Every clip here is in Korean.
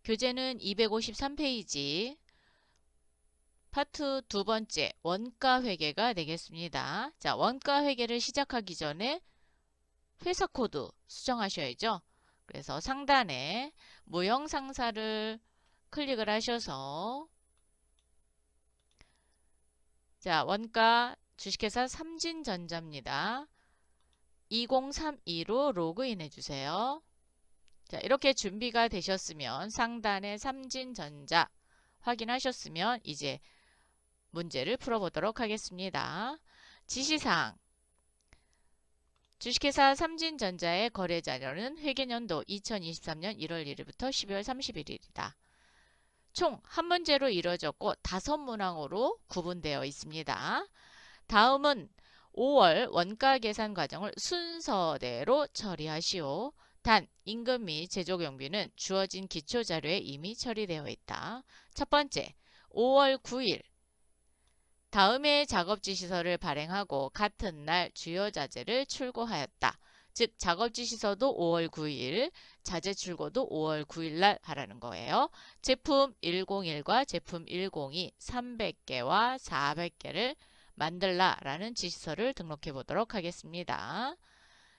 교재는 253페이지 파트 두 번째 원가 회계가 되겠습니다. 자, 원가 회계를 시작하기 전에 회사 코드 수정하셔야죠. 그래서 상단에 모형 상사를 클릭을 하셔서 자, 원가 주식회사 삼진전자입니다. 2032로 로그인해 주세요. 자, 이렇게 준비가 되셨으면 상단에 삼진전자 확인하셨으면 이제 문제를 풀어보도록 하겠습니다. 지시사항 주식회사 삼진전자의 거래자료는 회계연도 2023년 1월 1일부터 12월 31일이다. 총 한 문제로 이루어졌고 5문항으로 구분되어 있습니다. 다음은 5월 원가 계산 과정을 순서대로 처리하시오. 단, 임금 및 제조경비는 주어진 기초자료에 이미 처리되어 있다. 첫 번째, 5월 9일 다음의 작업지시서를 발행하고 같은 날 주요 자재를 출고하였다. 즉 작업지시서도 5월 9일, 자재 출고도 5월 9일 날 하라는 거예요. 제품 101과 제품 102 300개와 400개를 만들라 라는 지시서를 등록해 보도록 하겠습니다.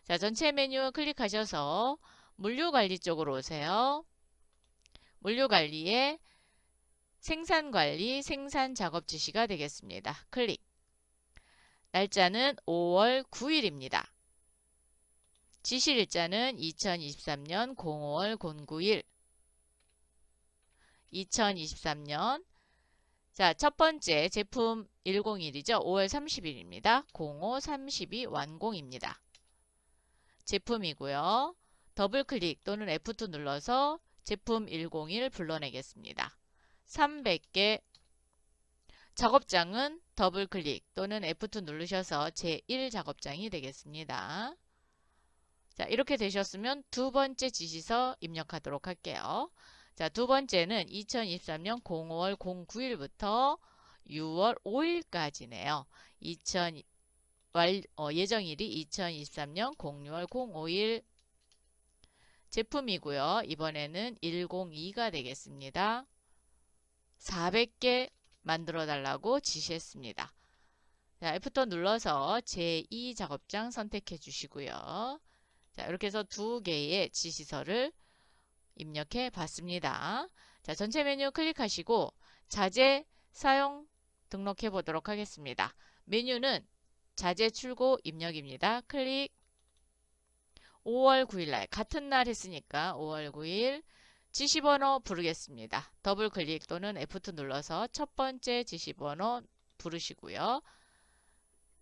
자, 전체 메뉴 클릭하셔서 물류관리 쪽으로 오세요. 물류관리에 생산관리, 생산작업 지시가 되겠습니다. 클릭. 날짜는 5월 9일입니다. 지시일자는 2023년 05월 09일 2023년 자, 첫 번째 제품 101이죠. 5월 30일입니다. 0532 완공입니다. 제품이고요. 더블클릭 또는 F2 눌러서 제품 101 불러내겠습니다. 300개 작업장은 더블클릭 또는 F2 누르셔서 제1 작업장이 되겠습니다. 자, 이렇게 되셨으면 두 번째 지시서 입력하도록 할게요. 자, 두 번째는 2023년 05월 09일부터 6월 5일까지네요. 예정일이 2023년 06월 05일 제품이고요. 이번에는 102가 되겠습니다. 400개 만들어 달라고 지시했습니다. 자, F2 눌러서 제2 작업장 선택해 주시고요. 자, 이렇게 해서 두 개의 지시서를 입력해 봤습니다. 자, 전체 메뉴 클릭하시고 자재 사용 등록해 보도록 하겠습니다. 메뉴는 자재 출고 입력입니다. 클릭. 5월 9일 날 같은 날 했으니까 5월 9일 지시번호 부르겠습니다. 더블 클릭 또는 F2 눌러서 첫 번째 지시번호 부르시고요.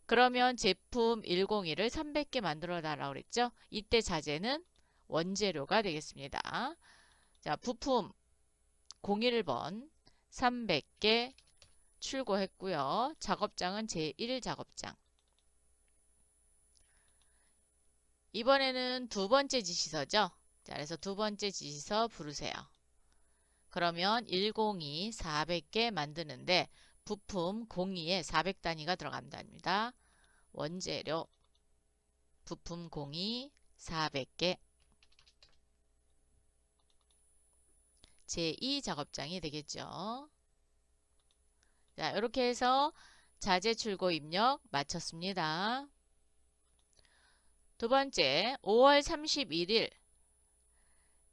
그러면 제품 101을 300개 만들어 달라고 그랬죠. 이때 자재는 원재료가 되겠습니다. 자, 부품 01번 300개 출고했고요. 작업장은 제1 작업장. 이번에는 두 번째 지시서죠. 자, 그래서 두 번째 지시서 부르세요. 그러면 102 400개 만드는데 부품 02에 400단위가 들어간답니다. 원재료 부품 02 400개 제2 작업장이 되겠죠. 자, 이렇게 해서 자재 출고 입력 마쳤습니다. 두 번째, 5월 31일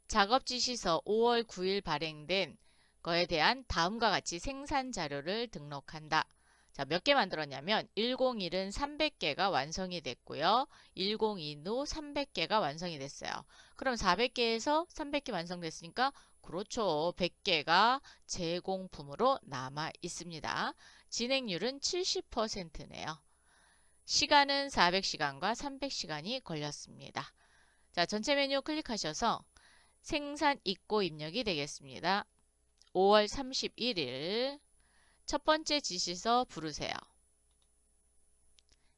작업지시서 5월 9일 발행된 거에 대한 다음과 같이 생산 자료를 등록한다. 자, 몇 개 만들었냐면 101은 300개가 완성이 됐고요. 102도 300개가 완성이 됐어요. 그럼 400개에서 300개 완성됐으니까 그렇죠. 100개가 제공품으로 남아 있습니다. 진행률은 70%네요. 시간은 400시간과 300시간이 걸렸습니다. 자, 전체 메뉴 클릭하셔서 생산 입고 입력이 되겠습니다. 5월 31일 첫 번째 지시서 부르세요.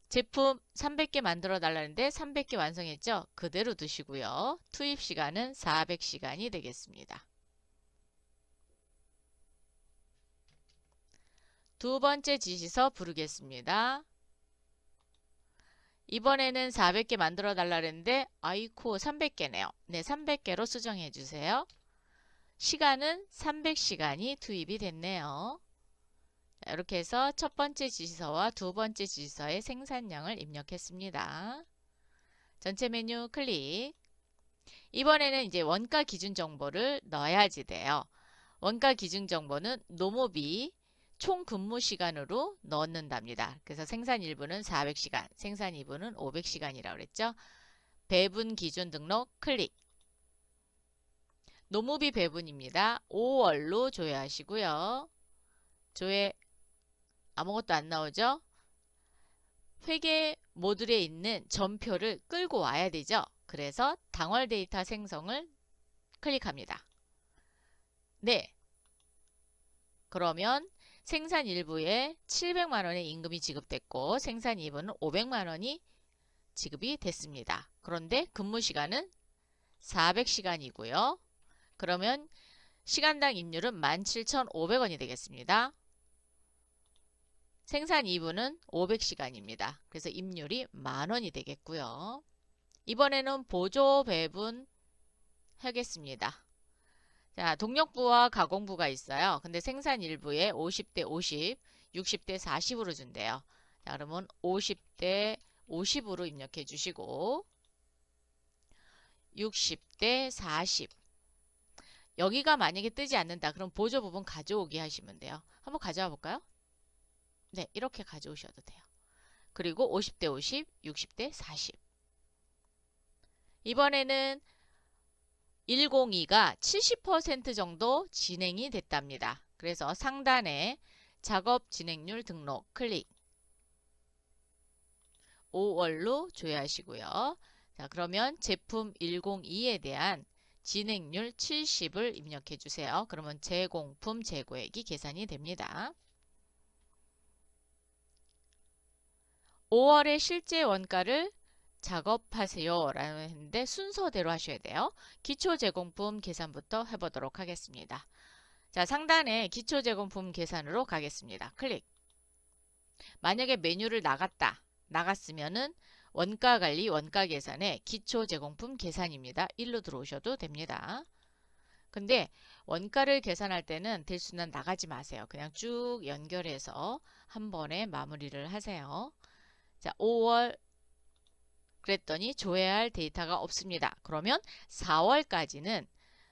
제품 300개 만들어 달라는데 300개 완성했죠? 그대로 두시고요. 투입 시간은 400시간이 되겠습니다. 두 번째 지시서 부르겠습니다. 이번에는 400개 만들어 달라는데 아이코 300개네요. 네, 300개로 수정해 주세요. 시간은 300시간이 투입이 됐네요. 자, 이렇게 해서 첫 번째 지시서와 두 번째 지시서의 생산량을 입력했습니다. 전체 메뉴 클릭. 이번에는 이제 원가 기준 정보를 넣어야지 돼요. 원가 기준 정보는 노무비 총 근무 시간으로 넣는답니다. 그래서 생산 1부는 400시간, 생산 2부는 500시간이라고 그랬죠. 배분 기준 등록 클릭. 노무비 배분입니다. 5월로 조회하시고요. 조회 아무것도 안 나오죠? 회계 모듈에 있는 전표를 끌고 와야 되죠. 그래서 당월 데이터 생성을 클릭합니다. 네. 그러면 생산 1부에 700만원의 임금이 지급됐고 생산 2부는 500만원이 지급이 됐습니다. 그런데 근무 시간은 400시간이고요. 그러면 시간당 임률은 17,500원이 되겠습니다. 생산 2부는 500시간입니다. 그래서 임률이 만원이 되겠고요. 이번에는 보조 배분 하겠습니다. 자, 동력부와 가공부가 있어요. 근데 생산 1부에 50대 50, 60대 40으로 준대요. 자, 그러면 50대 50으로 입력해 주시고 60대 40. 여기가 만약에 뜨지 않는다. 그럼 보조 부분 가져오기 하시면 돼요. 한번 가져와 볼까요? 네, 이렇게 가져오셔도 돼요. 그리고 50대 50, 60대 40. 이번에는 102가 70% 정도 진행이 됐답니다. 그래서 상단에 작업 진행률 등록 클릭. 5월로 조회하시고요. 자, 그러면 제품 102에 대한 진행률 70을 입력해 주세요. 그러면 제공품 재고액이 계산이 됩니다. 5월의 실제 원가를 작업하세요 라고 했는데 순서대로 하셔야 돼요. 기초 제공품 계산부터 해보도록 하겠습니다. 자, 상단에 기초 제공품 계산으로 가겠습니다. 클릭. 만약에 메뉴를 나갔으면은 원가 관리, 원가 계산에 기초 제공품 계산입니다. 1로 들어오셔도 됩니다. 근데 원가를 계산할 때는 대수는 나가지 마세요. 그냥 쭉 연결해서 한 번에 마무리를 하세요. 자, 5월 그랬더니 조회할 데이터가 없습니다. 그러면 4월까지는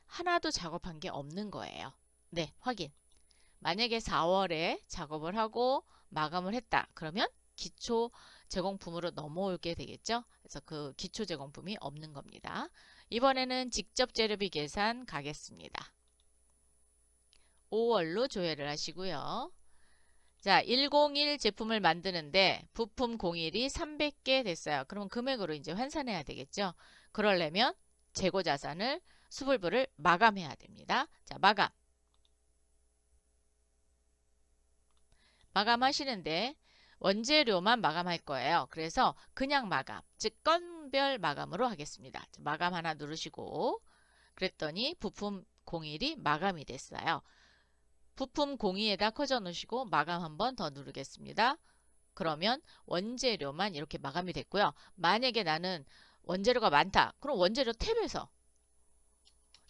하나도 작업한 게 없는 거예요. 네, 확인. 만약에 4월에 작업을 하고 마감을 했다. 그러면 기초 제공품으로 넘어올게 되겠죠. 그래서 그 기초 제공품이 없는 겁니다. 이번에는 직접 재료비 계산 가겠습니다. 5월로 조회를 하시고요. 자, 101 제품을 만드는데 부품 01이 300개 됐어요. 그럼 금액으로 이제 환산해야 되겠죠. 그러려면 재고 자산을 수불부를 마감해야 됩니다. 자, 마감하시는데 원재료만 마감할 거예요. 그래서 그냥 마감, 즉 건별 마감으로 하겠습니다. 마감 하나 누르시고 그랬더니 부품 01이 마감이 됐어요. 부품 02에다 커져 놓으시고 마감 한 번 더 누르겠습니다. 그러면 원재료만 이렇게 마감이 됐고요. 만약에 나는 원재료가 많다. 그럼 원재료 탭에서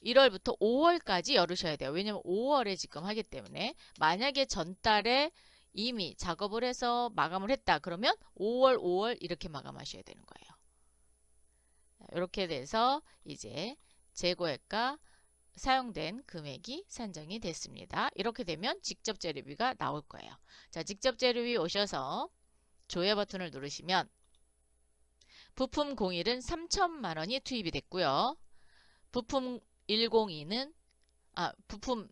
1월부터 5월까지 열으셔야 돼요. 왜냐면 5월에 지금 하기 때문에 만약에 전달에 이미 작업을 해서 마감을 했다. 그러면 5월 이렇게 마감하셔야 되는 거예요. 이렇게 돼서 이제 재고액과 사용된 금액이 산정이 됐습니다. 이렇게 되면 직접 재료비가 나올 거예요. 자, 직접 재료비 오셔서 조회 버튼을 누르시면 부품 01은 3천만 원이 투입이 됐고요. 부품 102는 부품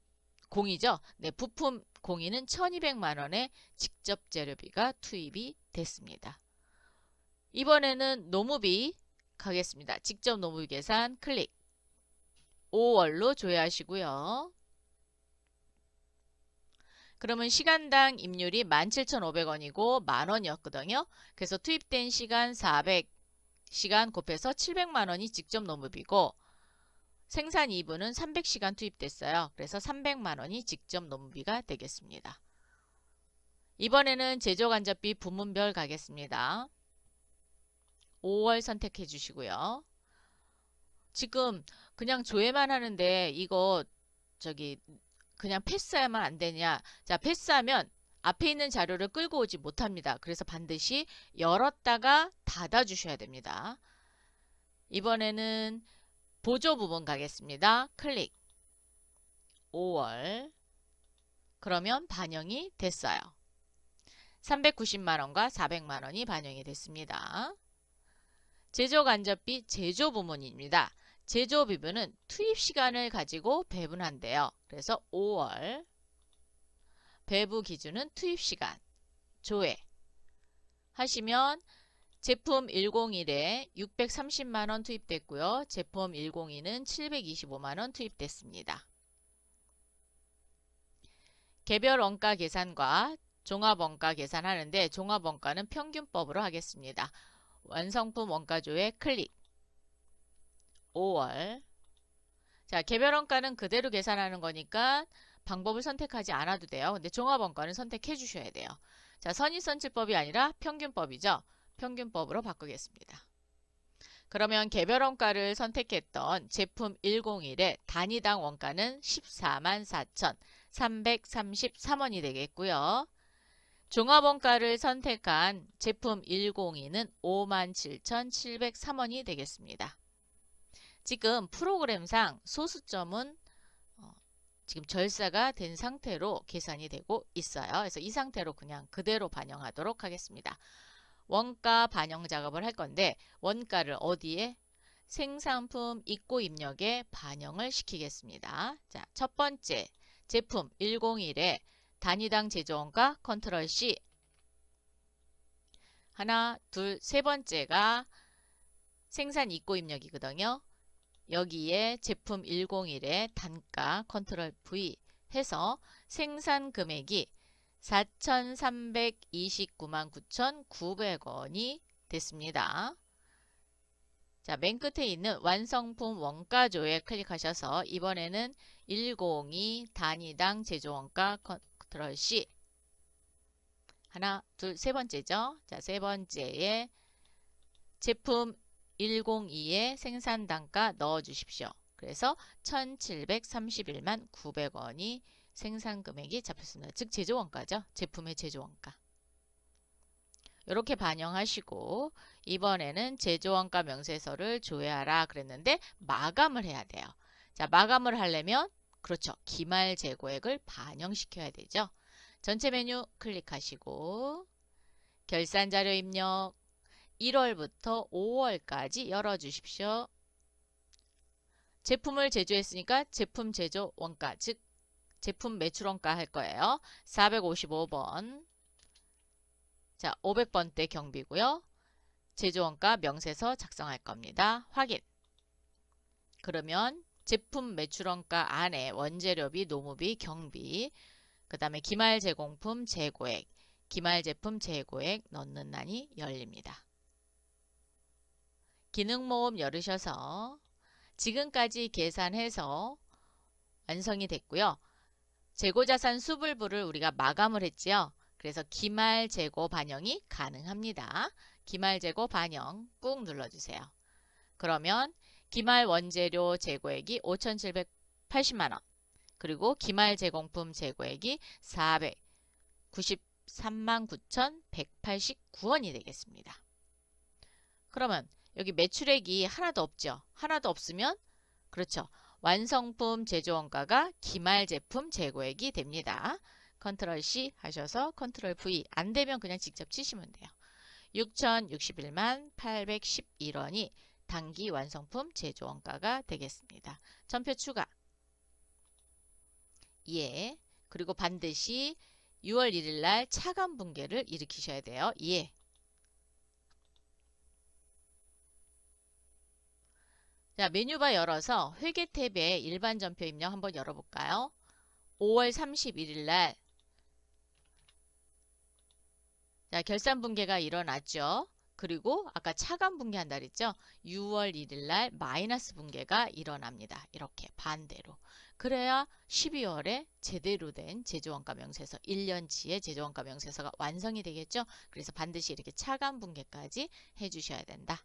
0이죠. 네, 부품 02는 1200만 원의 직접 재료비가 투입이 됐습니다. 이번에는 노무비 가겠습니다. 직접 노무비 계산 클릭. 5월로 조회하시고요. 그러면 시간당 임률이 17,500원이고 만원이었거든요. 그래서 투입된 시간 400시간 곱해서 700만원이 직접 노무비고 생산 2부는 300시간 투입됐어요. 그래서 300만원이 직접 노무비가 되겠습니다. 이번에는 제조간접비 부문별 가겠습니다. 5월 선택해 주시고요. 지금 그냥 조회만 하는데 이거 그냥 패스하면 안 되냐? 자, 패스하면 앞에 있는 자료를 끌고 오지 못합니다. 그래서 반드시 열었다가 닫아 주셔야 됩니다. 이번에는 보조 부분 가겠습니다. 클릭 5월. 그러면 반영이 됐어요. 390만원과 400만원이 반영이 됐습니다. 제조 간접비 제조 부문입니다. 제조 비부는 투입 시간을 가지고 배분한대요. 그래서 5월 배부 기준은 투입 시간 조회 하시면 제품 101에 630만원 투입됐고요. 제품 102는 725만원 투입됐습니다. 개별 원가 계산과 종합원가 계산하는데 종합원가는 평균법으로 하겠습니다. 완성품 원가조회 클릭 5월. 자, 개별 원가는 그대로 계산하는 거니까 방법을 선택하지 않아도 돼요. 근데 종합원가는 선택해 주셔야 돼요. 자, 선입선출법이 아니라 평균법이죠. 평균법으로 바꾸겠습니다. 그러면 개별 원가를 선택했던 제품 101의 단위당 원가는 144,333원이 되겠고요. 종합원가를 선택한 제품 102는 57,703원이 되겠습니다. 지금 프로그램상 소수점은 지금 절사가 된 상태로 계산이 되고 있어요. 그래서 이 상태로 그냥 그대로 반영하도록 하겠습니다. 원가 반영 작업을 할 건데 원가를 어디에? 생산품 입고 입력에 반영을 시키겠습니다. 자, 첫 번째 제품 101에 단위당 제조원가 컨트롤 C. 하나, 둘, 세 번째가 생산 입고 입력이거든요. 여기에 제품 101의 단가 컨트롤 V 해서 생산 금액이 4,329만 9,900원이 됐습니다. 자, 맨 끝에 있는 완성품 원가조에 클릭하셔서 이번에는 102 단위당 제조원가 컨트롤 C. 하나, 둘, 세 번째죠. 자, 세 번째에 제품 102의 생산 단가 넣어 주십시오. 그래서 1,731만 900원이 생산 금액이 잡혔습니다. 즉 제조원가죠. 제품의 제조원가. 이렇게 반영하시고 이번에는 제조원가 명세서를 조회하라 그랬는데 마감을 해야 돼요. 자, 마감을 하려면 그렇죠. 기말 재고액을 반영시켜야 되죠. 전체 메뉴 클릭하시고 결산자료 입력 1월부터 5월까지 열어주십시오. 제품을 제조했으니까 제품 제조 원가, 즉 제품 매출 원가 할 거예요. 455번. 자, 500번대 경비고요. 제조 원가 명세서 작성할 겁니다. 확인. 그러면 제품 매출 원가 안에 원재료비, 노무비, 경비, 그 다음에 기말 제공품 재고액, 기말 제품 재고액 넣는 난이 열립니다. 기능 모음 열으셔서 지금까지 계산해서 완성이 됐고요. 재고자산 수불부를 우리가 마감을 했지요. 그래서 기말 재고 반영이 가능합니다. 기말 재고 반영 꾹 눌러주세요. 그러면 기말 원재료 재고액이 5,780만원 그리고 기말 제공품 재고액이 493만 9,189원이 되겠습니다. 그러면 여기 매출액이 하나도 없죠. 하나도 없으면 그렇죠. 완성품 제조원가가 기말 제품 재고액이 됩니다. 컨트롤 C 하셔서 컨트롤 V 안 되면 그냥 직접 치시면 돼요. 6,061만 811원이 단기 완성품 제조원가가 되겠습니다. 전표 추가. 예. 그리고 반드시 6월 1일 날 차감 붕괴를 일으키셔야 돼요. 예. 자, 메뉴바 열어서 회계 탭에 일반 전표 입력 한번 열어볼까요? 5월 31일 날 자, 결산 붕괴가 일어났죠. 그리고 아까 차감 붕괴한다 그랬죠. 6월 1일 날 마이너스 붕괴가 일어납니다. 이렇게 반대로. 그래야 12월에 제대로 된 제조원가 명세서 1년치의 제조원가 명세서가 완성이 되겠죠. 그래서 반드시 이렇게 차감 붕괴까지 해주셔야 된다.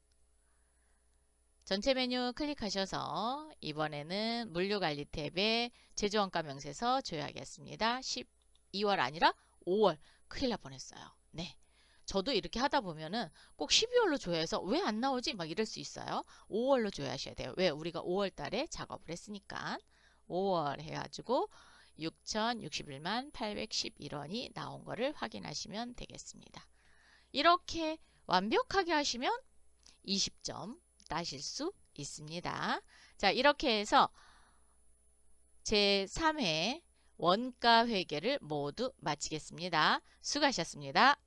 전체 메뉴 클릭하셔서 이번에는 물류관리 탭에 제조원가 명세서 조회하겠습니다. 12월 아니라 5월. 큰일 날 뻔했어요. 네. 저도 이렇게 하다 보면은 꼭 12월로 조회해서 왜 안 나오지? 막 이럴 수 있어요. 5월로 조회하셔야 돼요. 왜? 우리가 5월 달에 작업을 했으니까. 5월 해가지고 6,061만 811원이 나온 거를 확인하시면 되겠습니다. 이렇게 완벽하게 하시면 20점 따실 수 있습니다. 자, 이렇게 해서 제3회 원가 회계를 모두 마치겠습니다. 수고하셨습니다.